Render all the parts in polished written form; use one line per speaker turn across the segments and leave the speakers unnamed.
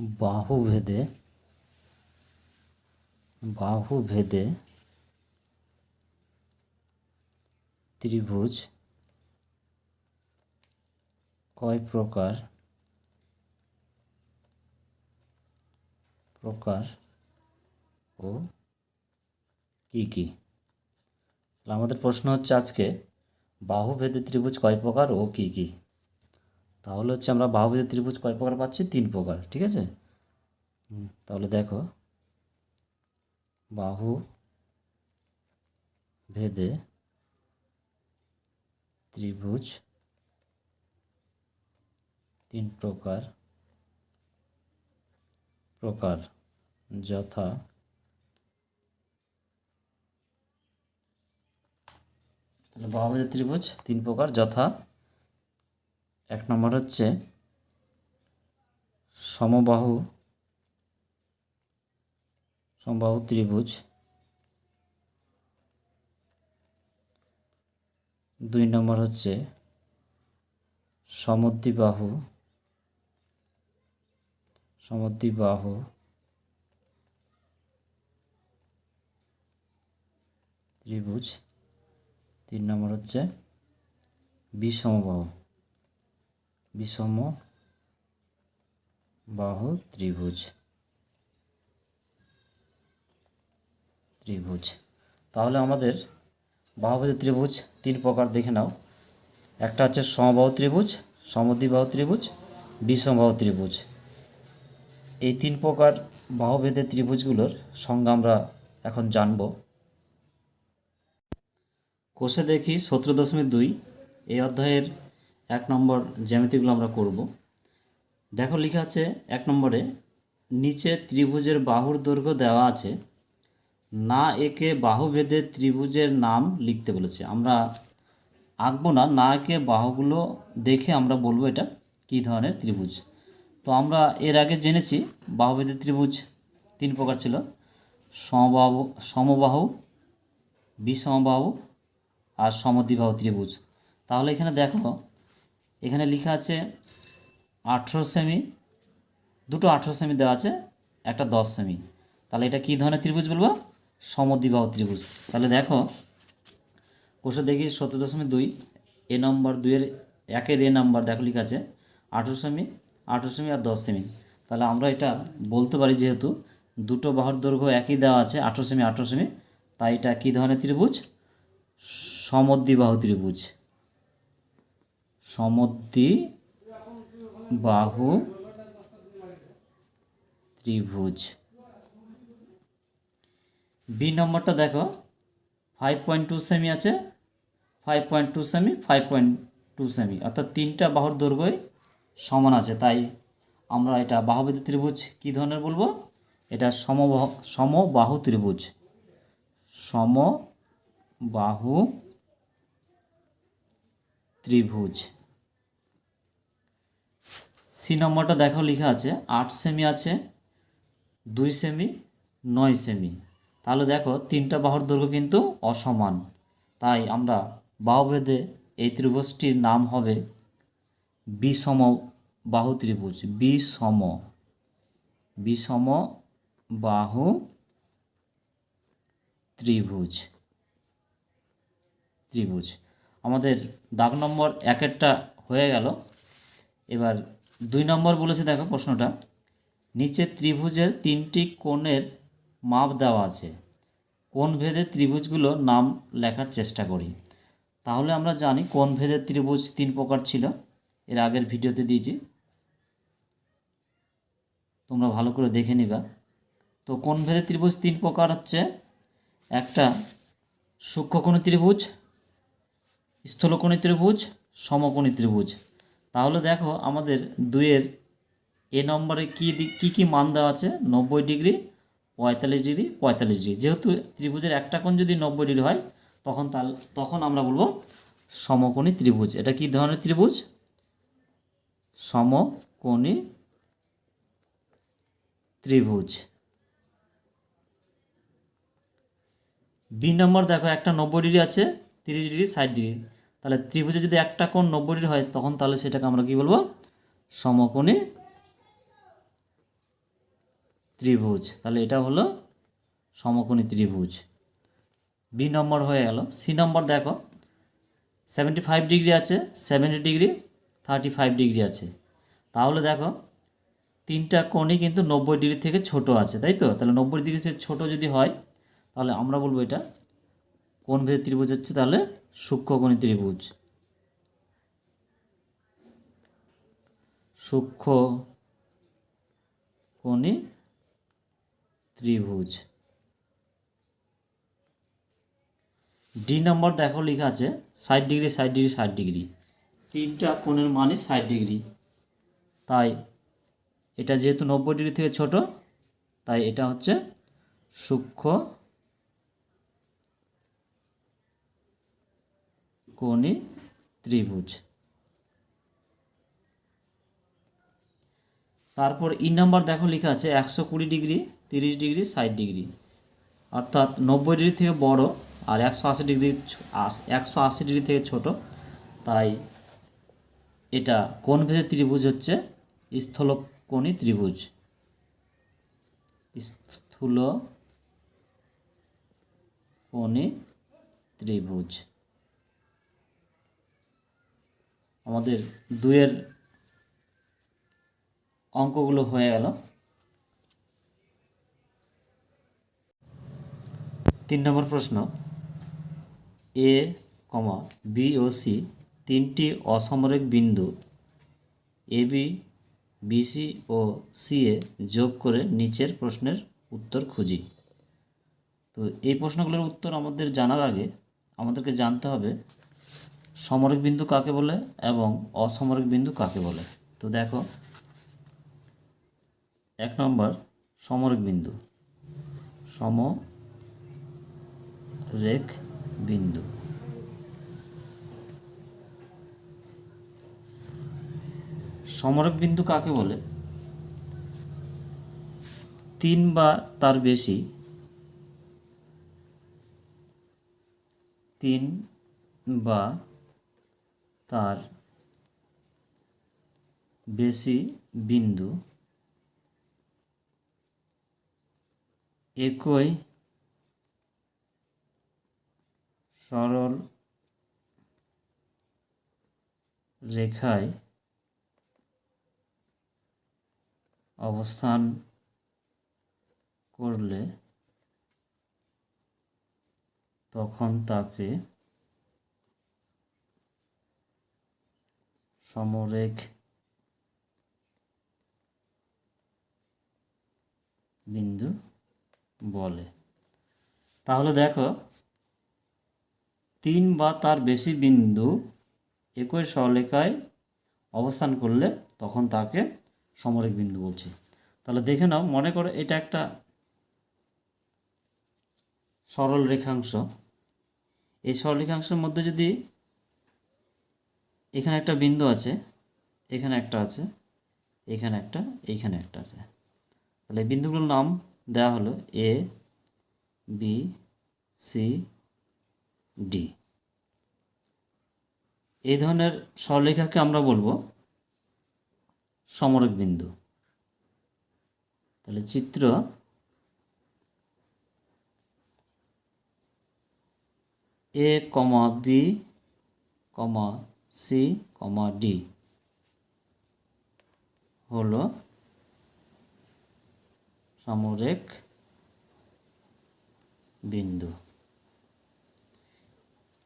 বাহুভেদে ত্রিভুজ কয় প্রকার ও কি কি? আমাদের প্রশ্ন হচ্ছে আজকে বাহুভেদে ত্রিভুজ কয় প্রকার ও কি কি। তাহলে হচ্ছে আমরা বাহুভেদে ত্রিভুজ কয় প্রকার পাচ্ছি? 3 প্রকার, ঠিক আছে। তাহলে দেখো, বাহুভেদে ত্রিভুজ 3 প্রকার যথা বাহুভেদে ত্রিভুজ 3 প্রকার যথা 1 নম্বর হচ্ছে সমবাহু ত্রিভুজ, 2 নম্বর হচ্ছে সমদ্বিবাহু ত্রিভুজ, 3 নম্বর হচ্ছে বিষমবাহু ত্রিভুজ। তাহলে আমাদের বাহুভেদে ত্রিভুজ 3 প্রকার দেখে নাও। একটা হচ্ছে সমবাহু ত্রিভুজ, সমদ্বিবাহু ত্রিভুজ, বিষমবাহু ত্রিভুজ। এই 3 প্রকার বাহুভেদে ত্রিভুজগুলোর সংজ্ঞা আমরা এখন জানব। কোষে দেখি 17.2 এই অধ্যায়ের 1 নম্বর জ্যামিতিগুলো আমরা করব। দেখো লেখা আছে 1 নম্বরে, নিচে ত্রিভুজের বাহুর দৈর্ঘ্য দেওয়া আছে, না একে বাহুভেদে ত্রিভুজের নাম লিখতে বলেছে। আমরা আঁকবো না একে বাহুগুলো দেখে আমরা বলবো এটা কী ধরনের ত্রিভুজ। তো আমরা এর আগে জেনেছি বাহুভেদে ত্রিভুজ 3 প্রকার ছিল, সমবাহু, বিষমবাহু আর সমদ্বিবাহু ত্রিভুজ। তাহলে এখানে দেখো, এখানে লেখা আছে 18 সেমি, দুটো 18 সেমি দেওয়া আছে, একটা 10 সেমি। তাহলে এটা কী ধরনের ত্রিভুজ বলবো? সমদ্বিবাহু ত্রিভুজ। তাহলে দেখো কোষে দেখি 17.2 এ নম্বর 2-এর 1-এর এ নাম্বার দেখো লেখা আছে 18 সেমি আর 10 সেমি। তাহলে আমরা এটা বলতে পারি, যেহেতু দুটো বাহুর দৈর্ঘ্য একই দেওয়া আছে 18 সেমি, তাই এটা কী ধরনের ত্রিভুজ? সমদ্বিবাহু ত্রিভুজ। সমদ্বিবাহু ত্রিভুজ। বি নম্বরটা দেখো 5.2 সেমি আছে, 5.2 সেমি, 5.2 সেমি, অর্থাৎ 3টা বাহুর দৈর্ঘ্যই সমান আছে। তাই আমরা এটা বাহুভেদে ত্রিভুজ কী ধরনের বলবো? এটা সমবাহু ত্রিভুজ। সমবাহু ত্রিভুজ। সি নম্বরটা দেখো লেখা আছে 8 সেমি আছে, 2 সেমি, 9 সেমি। তাহলে দেখো 3টা বাহুর দৈর্ঘ্য কিন্তু অসমান, তাই আমরা বাহুভেদে এই ত্রিভুজটির নাম হবে বিষমবাহু ত্রিভুজ। বিষমবাহু ত্রিভুজ। আমাদের দাগ নম্বর 1-এরটা হয়ে গেল। এবার 2 নম্বর বলেছে, দেখো প্রশ্নটা, নিচে ত্রিভুজের 3টি কোণের মাপ দেওয়া আছে, কোণ ভেদে ত্রিভুজগুলোর নাম লেখার চেষ্টা করি। তাহলে আমরা জানি কোণ ভেদে ত্রিভুজ 3 প্রকার ছিল, এর আগের ভিডিওতে দিয়েছি, তোমরা ভালো করে দেখে নিবা। তো কোণ ভেদে ত্রিভুজ 3 প্রকার হচ্ছে, একটা সূক্ষ্মকোণী ত্রিভুজ, স্থূলকোণী ত্রিভুজ, সমকোণী ত্রিভুজ। তাহলে দেখো আমাদের 2-এর এ নম্বরে কী মান দেওয়া আছে? 90 ডিগ্রি, 45 ডিগ্রি, 45 ডিগ্রি। যেহেতু ত্রিভুজের একটা কোণ যদি 90 ডিগ্রি হয়, তখন আমরা বলবো সমকোণী ত্রিভুজ। এটা কী ধরনের ত্রিভুজ? সমকোণী ত্রিভুজ। বি নম্বর দেখো, একটা 90 ডিগ্রি আছে, 30 ডিগ্রি, 60 ডিগ্রি। তাহলে ত্রিভুজে যদি একটা কোণ 90 ডিগ্রি হয়, তখন তাহলে সেটাকে আমরা কি বলবো? সমকোণী ত্রিভুজ। তাহলে এটা হলো সমকোণী ত্রিভুজ। বি নম্বর হয়ে গেল। সি নম্বর দেখো 75 ডিগ্রি আছে, 70 ডিগ্রি, 35 ডিগ্রি আছে। তাহলে দেখো তিনটা কোণই কিন্তু 90 ডিগ্রি থেকে ছোট আছে, তাই তো? তাহলে 90 ডিগ্রি থেকে ছোট যদি হয় তাহলে আমরা বলবো এটা কোণ ভেদে ত্রিভুজ হচ্ছে তাহলে সূক্ষ্মকোণী ত্রিভুজ। সূক্ষ্মকোণী ত্রিভুজ। ডি নম্বর দেখো লেখা আছে 60 ডিগ্রি, 60 ডিগ্রি, 60 ডিগ্রি। তিনটা কোণের মানে 60 ডিগ্রি, তাই এটা যেহেতু 90 ডিগ্রি থেকে ছোট তাই এটা হচ্ছে সূক্ষ্মকোণী ত্রিভুজ। তারপর ই নাম্বার দেখো লেখা আছে 120 ডিগ্রি, 30 ডিগ্রি, 60 ডিগ্রি, অর্থাৎ 90 ডিগ্রি থেকে বড় আর 180 ডিগ্রি থেকে ছোট, তাই এটা কোণ ভেদে ত্রিভুজ হচ্ছে স্থূলকোণী ত্রিভুজ। স্থূলকোণী ত্রিভুজ। আমাদের দুয়ের অঙ্কগুলো হয়ে গেল। 3 নম্বর প্রশ্ন, এ, বি ও সি তিনটি অসমরেখ বিন্দু A B, BC O C এ যোগ করে নিচের প্রশ্নের উত্তর খুঁজি। তো এই প্রশ্নগুলোর উত্তর আমাদের জানার আগে আমাদেরকে জানতে হবে সমরেখ বিন্দু কাকে বলে এবং অসমরেখ বিন্দু কাকে বলে। তো দেখো 1 নম্বর সমরেখ বিন্দু। সমরেখ বিন্দু সমরেখ বিন্দু কাকে বলে? 3 বা তার বেশি, 3 বা তার বেশি বিন্দু একই সরল রেখায় অবস্থান করলে তখন তাকে সমরেখ বিন্দু বলে। তাহলে দেখো 3 বা তার বেশি বিন্দু একই সরলরেখায় অবস্থান করলে তখন তাকে সমরেখ বিন্দু বলছে। তাহলে দেখে নাও, মনে করো এটা একটা সরল রেখাংশ। এই সরল রেখাংশের মধ্যে যদি এখানে একটা বিন্দু আছে, এখানে একটা আছে, এখানে একটা, এইখানে একটা আছে, তাহলে এই বিন্দুগুলোর নাম দেওয়া হলো এ, বি, সি, ডি। এই ধরনের সরলরেখাকে আমরা বলবো সমরেখ বিন্দু। তাহলে চিত্র এ, বি, সি, ডি হলো সমরেখ বিন্দু।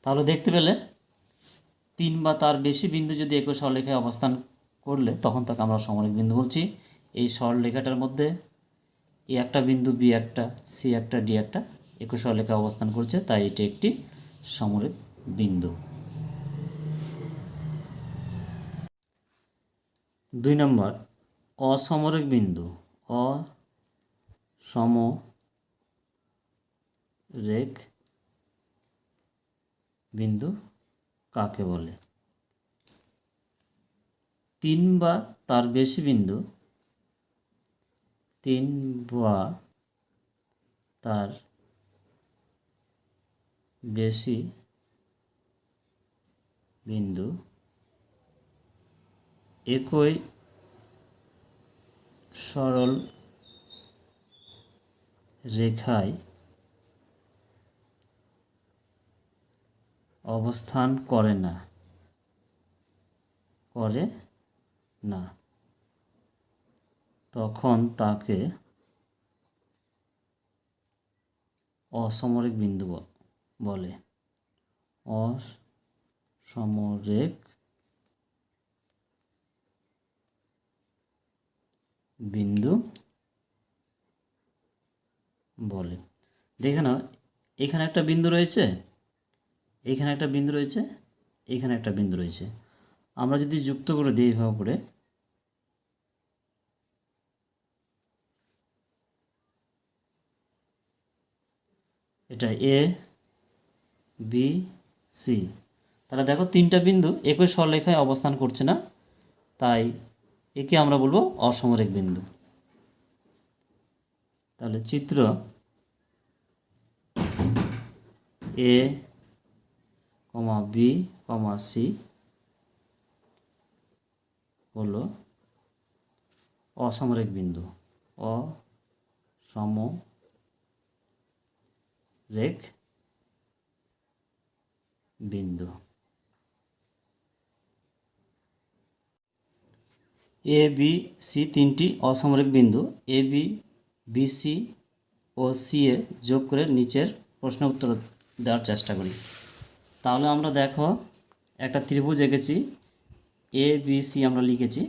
তাহলে দেখতে পেলে 3 বা তার বেশি বিন্দু যদি একই সরলরেখায় অবস্থান করলে তখন তাকে আমরা সমরেখ বিন্দু বলছি। এই সরলরেখাটার মধ্যে এ একটা বিন্দু, বি একটা, সি একটা, ডি একটা একই সরলরেখায় অবস্থান করছে, তাই এটি একটি সমরেখ বিন্দু। 2 নম্বর অসমরেখ বিন্দু। অসমরেখ বিন্দু কাকে বলে? 3 বা তার বেশি বিন্দু, 3 বা তার বেশি বিন্দু একই সরল রেখায় অবস্থান করে না তখন তাকে অসমরেখ বিন্দু বলে। অসমরেখ বিন্দু বলে। দেখে নাও, এখানে একটা বিন্দু রয়েছে, এইখানে একটা বিন্দু রয়েছে, এইখানে একটা বিন্দু রয়েছে। আমরা যদি যুক্ত করে দিই এইভাবে করে, এটা এ বি সি, তাহলে দেখো তিনটা বিন্দু একই সরলরেখায় অবস্থান করছে না, তাই একে আমরা বলবো অসমরেখ বিন্দু। তাহলে চিত্র এ কমা বি কমা সি হলো অসমরেখ বিন্দু। অসমরেখ বিন্দু। এ বি সি তিনটি অসমরেখ বিন্দু, A B B C O C এ যোগ করে নিচের প্রশ্ন উত্তর দেওয়ার চেষ্টা করি। তাহলে আমরা দেখো একটা ত্রিভুজ এঁকেছি, এ বি সি আমরা লিখেছি।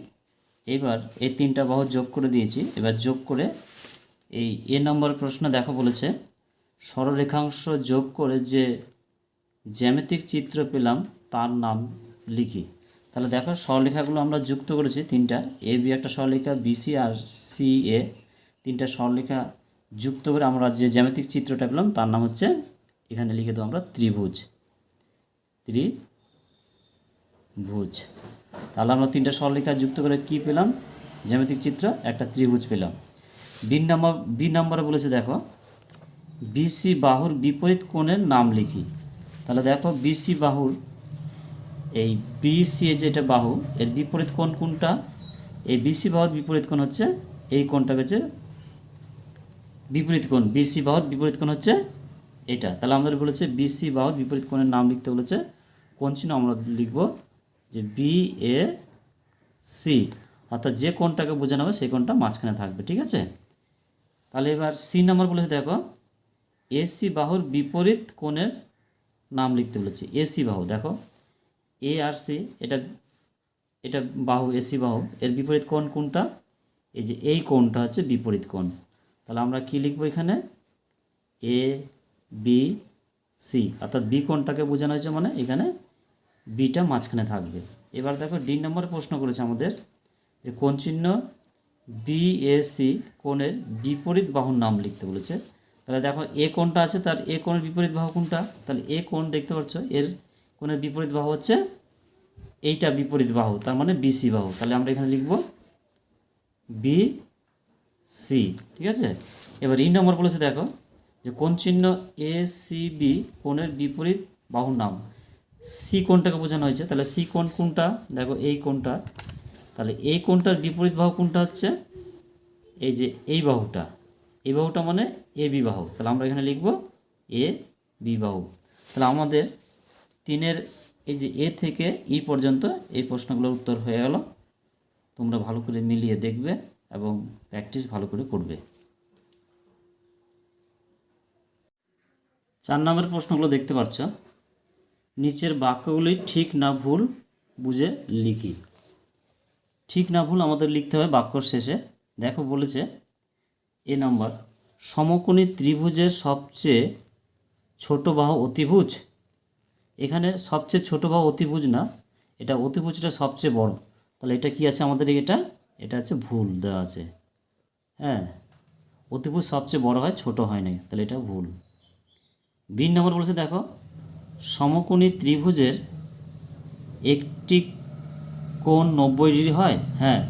এবার এই তিনটা বাহু যোগ করে দিয়েছি। এবার যোগ করে এই এ নম্বর প্রশ্ন দেখো বলেছে সরলরেখাংশ যোগ করে যে জ্যামিতিক চিত্র পেলাম তার নাম লিখি। তাহলে দেখো সরলরেখাগুলো আমরা যুক্ত করেছি তিনটা, এ বি একটা সরলরেখা, বি সি আর সি এ তিনটা সরলরেখা যুক্ত করে আমরা যে জ্যামিতিক চিত্রটা পেলাম তার নাম হচ্ছে, এখানে লিখে দেবো আমরা ত্রিভুজ। তাহলে আমরা তিনটা সরলরেখা যুক্ত করে কি পেলাম? জ্যামিতিক চিত্র, একটা ত্রিভুজ পেলাম। বি নম্বরে বলেছে দেখো বিসি বাহুর বিপরীত কোণের নাম লিখি। তাহলে দেখো বিসি বাহুর, এই বিসি যেটা বাহু এর বিপরীত কোণ কোনটা? এই বিসি বাহুর বিপরীত কোণ হচ্ছে এই কোণটা, হচ্ছে বিপরীত কোণ। বিসি বাহুর বিপরীত কোণ হচ্ছে এটা। তাহলে আমাদের বলেছে বিসি বাহুর বিপরীত কোণের নাম লিখতে বলেছে, কোণ চিহ্ন আমরা লিখব যে বি এ সি, অর্থাৎ যে কোণটাকে বোঝানো হবে সেই কোণটা মাঝখানে থাকবে, ঠিক আছে? তাহলে এবার সি নাম্বার বলেছে দেখো এসি বাহুর বিপরীত কোণের নাম লিখতে বলেছে। এসি বাহু দেখো এ আর সি, এটা বাহু, এসি বাহু, এর বিপরীত কোণ কোনটা? এই যে এই কোণটা হচ্ছে বিপরীত কোণ। তাহলে আমরা কি লিখবো এখানে? এ বি সি, অর্থাৎ বি কোণটাকে বোঝানো হয়েছে, মানে এখানে বিটা মাঝখানে থাকবে। এবার দেখো ডি নম্বরে প্রশ্ন করেছে আমাদের যে কোণ চিহ্ন বিএসি কোণের বিপরীত বাহুর নাম লিখতে বলেছে। তাহলে দেখো এ কোণটা আছে, তার এ কোণের বিপরীত বাহু কোনটা? তাহলে এ কোণ দেখতে পাচ্ছ, এর কোণের বিপরীত বাহু হচ্ছে এইটা বিপরীত বাহু, তার মানে বিসি বাহু। তাহলে আমরা এখানে লিখব বি সি, ঠিক আছে? এবার ই নম্বর বলেছে দেখো যে কোণ চিহ্ন এ সি বি কোণের বিপরীত বাহুর নাম। সি কোণটাকে বোঝানো হয়েছে, তাহলে সি কোণ কোনটা? দেখো এই কোণটা। তাহলে এই কোণটার বিপরীত বাহু কোনটা হচ্ছে? এই যে এই বাহুটা, এই বাহুটা মানে এ বি বাহু। তাহলে আমরা এখানে লিখব এ বি বাহু। তাহলে আমাদের তিনের এই যে এ থেকে ই পর্যন্ত এই প্রশ্নগুলোর উত্তর হয়ে গেল। তোমরা ভালো করে মিলিয়ে দেখবে এবং প্র্যাকটিস ভালো করে করবে। 4 নম্বরের প্রশ্নগুলো দেখতে পাচ্ছ, নিচের বাক্যগুলি ঠিক না ভুল বুঝে লিখি। ঠিক না ভুল আমাদের লিখতে হবে বাক্যর শেষে। দেখো বলেছে এ নাম্বার সমকোণী ত্রিভুজের সবচেয়ে ছোট বাহু অতিভুজ। এখানে সবচেয়ে ছোট বাহু অতিভুজ না, এটা অতিভুজটা সবচেয়ে বড়। তাহলে এটা কি আছে আমাদের? এটা হচ্ছে ভুল দেওয়া আছে। হ্যাঁ, অতিভুজ সবচেয়ে বড় হয়, ছোট হয় না, তাহলে এটা ভুল। বি নম্বর বলেছে দেখো সমকোণী ত্রিভুজের একটি কোণ 90 ডিগ্রি হয়। হ্যাঁ,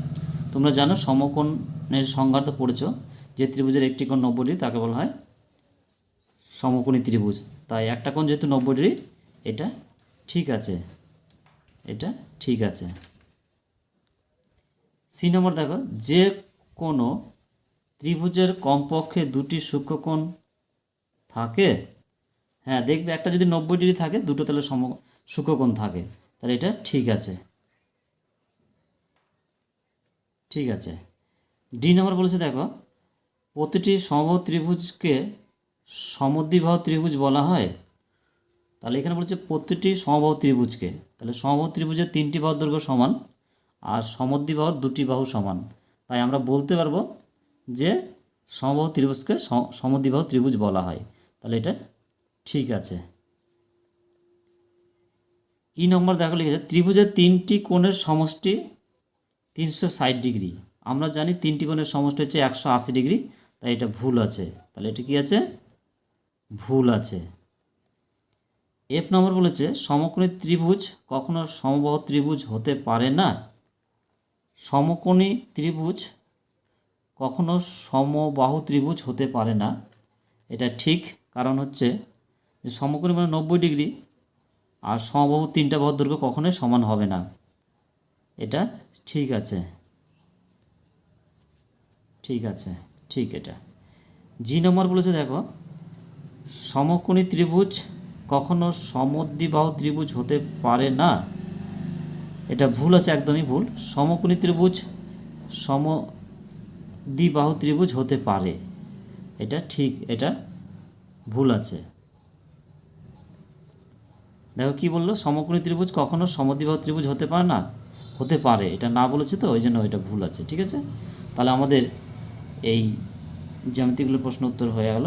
তোমরা জানো সমকোণের সংজ্ঞা তো পড়েছ, যে ত্রিভুজের একটি কোণ 90 ডিগ্রি তাকে বলা হয় সমকোণী ত্রিভুজ। তাই একটা কোণ যেহেতু 90 ডিগ্রি, এটা ঠিক আছে, এটা ঠিক আছে। সি নম্বর দেখো যে কোনো ত্রিভুজের কমপক্ষে দুটি সূক্ষ্মকোণ থাকে? হ্যাঁ, দেখবে একটা যদি 90 ডিগ্রি থাকে, দুটো তাহলে সূক্ষ্মকোণ থাকে, তাহলে এটা ঠিক আছে। ঠিক আছে। ডি নম্বর বলেছে দেখো, প্রতিটি সমবাহু ত্রিভুজকে সমদ্বিবাহু ত্রিভুজ বলা হয়। তাহলে এখানে বলছে প্রতিটি সমবাহু ত্রিভুজকে, তাহলে সমবাহু ত্রিভুজের 3টি বাহুর দৈর্ঘ্য সমান আর সমদ্বিবাহুর 2টি বাহু সমান, তাই আমরা বলতে পারবো যে সমবাহু ত্রিভুজকে সমদ্বিবাহু ত্রিভুজ বলা হয়। তাহলে এটা ঠিক আছে। ই নম্বর দেখো লিখেছে, ত্রিভুজের 3টি কোণের সমষ্টি 360 ডিগ্রি। আমরা জানি 3টি কোণের সমষ্টি হচ্ছে 180 ডিগ্রি, তাই এটা ভুল আছে। তাহলে এটা কি আছে? ভুল আছে। এফ নম্বর বলেছে, সমকোণী ত্রিভুজ কখনো সমবাহু ত্রিভুজ হতে পারে না। সমকোণী ত্রিভুজ কখনো সমবাহু ত্রিভুজ হতে পারে না, এটা ঠিক। কারণ হচ্ছে যে সমকোণী মানে 90 ডিগ্রি, আর সমবাহু 3টা বাহুর দৈর্ঘ্য কখনোই সমান হবে না, এটা ঠিক আছে। ঠিক আছে, ঠিক। এটা জি নম্বর বলেছে দেখো, সমকোণী ত্রিভুজ কখনো সমদ্বিবাহু ত্রিভুজ হতে পারে না, এটা ভুল আছে, একদমই ভুল। সমকোণী ত্রিভুজ সমদ্বিবাহু ত্রিভুজ হতে পারে, এটা ঠিক। এটা ভুল আছে। দেখো কি বললো, সমকোণী ত্রিভুজ কখনো সমদ্বিবাহু ত্রিভুজ হতে পারে না, হতে পারে, এটা না বলেছে, তো ওই জন্য এটা ভুল আছে। ঠিক আছে, তাহলে আমাদের এই জ্যামিতিগুলোর প্রশ্ন উত্তর হয়ে গেল।